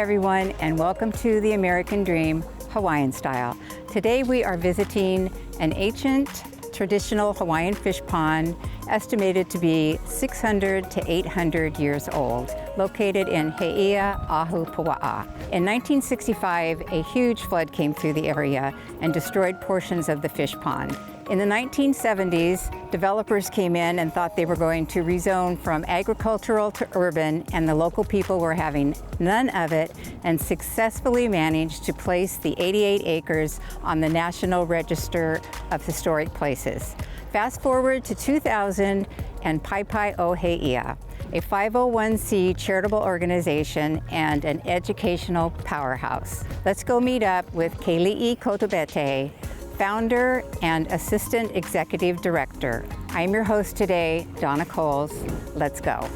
everyone, and welcome to the American Dream Hawaiian Style. Today we are visiting an ancient traditional Hawaiian fish pond estimated to be 600 to 800 years old, located in Heʻeia, Oʻahu, Paepae. In 1965, a huge flood came through the area and destroyed portions of the fish pond. In the 1970s, developers came in and thought they were going to rezone from agricultural to urban, and the local people were having none of it and successfully managed to place the 88 acres on the National Register of Historic Places. Fast forward to 2000 and Paepae o Heʻeia, a 501c charitable organization and an educational powerhouse. Let's go meet up with Keliʻi Kotubetey, founder and assistant executive director. I'm your host today, Donna Kohls. Let's go.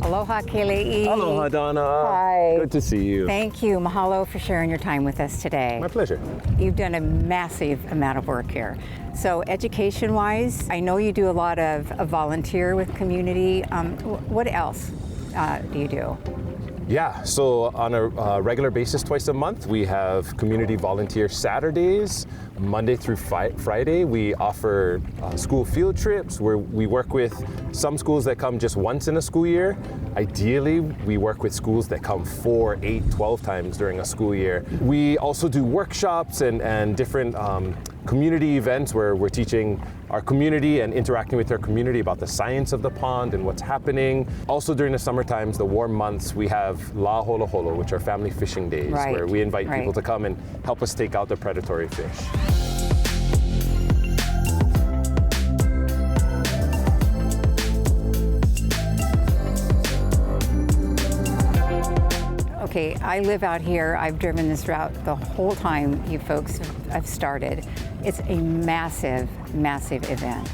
Aloha, Keliʻi. Aloha, Donna. Hi. Good to see you. Thank you. Mahalo for sharing your time with us today. My pleasure. You've done a massive amount of work here. So education-wise, I know you do a lot of volunteer with community. What else do you do? Yeah, so on a regular basis, twice a month, we have community volunteer Saturdays. Monday through Friday, we offer school field trips where we work with some schools that come just once in a school year. Ideally, we work with schools that come 4, 8, 12 times during a school year. We also do workshops and different community events where we're teaching our community and interacting with our community about the science of the pond and what's happening. Also during the summer times, the warm months, we have La Holo Holo, which are family fishing days, where we invite people to come and help us take out the predatory fish. Okay, I live out here. I've driven this route the whole time you folks have started. It's a massive, massive event.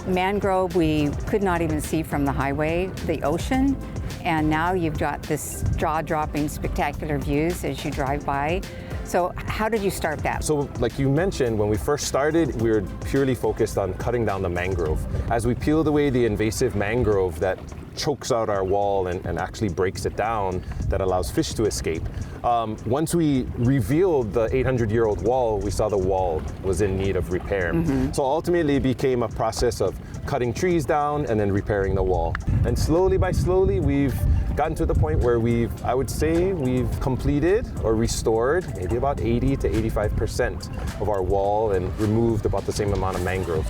Mangrove, we could not even see from the highway, the ocean, and now you've got this jaw-dropping spectacular views as you drive by. So how did you start that? So like you mentioned, when we first started, we were purely focused on cutting down the mangrove. As we peeled away the invasive mangrove that chokes out our wall and actually breaks it down, that allows fish to escape. Once we revealed the 800-year-old wall, we saw the wall was in need of repair. So ultimately it became a process of cutting trees down and then repairing the wall. And slowly by slowly, we've gotten to the point where I would say we've completed or restored maybe about 80 to 85% of our wall and removed about the same amount of mangrove.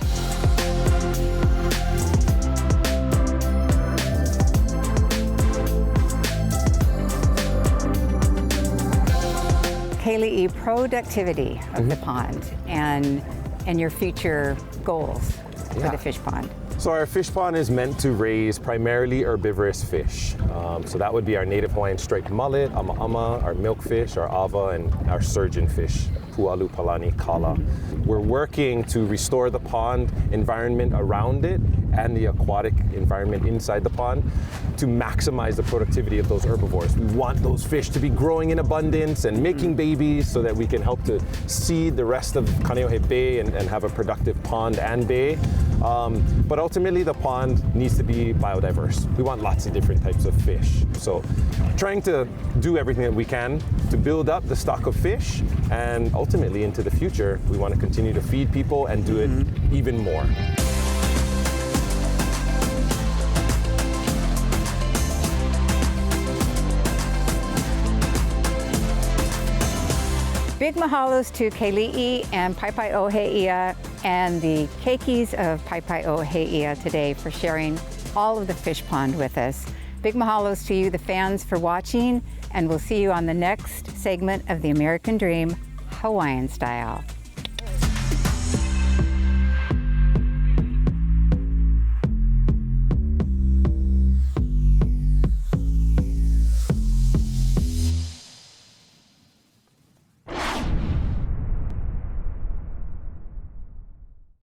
Keliʻi, productivity of the pond and your future goals for the fish pond. So our fish pond is meant to raise primarily herbivorous fish. So that would be our native Hawaiian striped mullet, ama, our milkfish, our ava, and our surgeon fish, pualu, palani, kala. We're working to restore the pond environment around it and the aquatic environment inside the pond to maximize the productivity of those herbivores. We want those fish to be growing in abundance and making babies so that we can help to seed the rest of Kaneohe Bay and have a productive pond and bay. But ultimately the pond needs to be biodiverse. We want lots of different types of fish. So trying to do everything that we can to build up the stock of fish, and ultimately into the future, we want to continue to feed people and do it even more. Big mahalos to Keliʻi and Paepae o Heʻeia and the keikis of Paepae o Heʻeia today for sharing all of the fish pond with us. Big mahalos to you, the fans, for watching, and we'll see you on the next segment of the American Dream Hawaiian Style.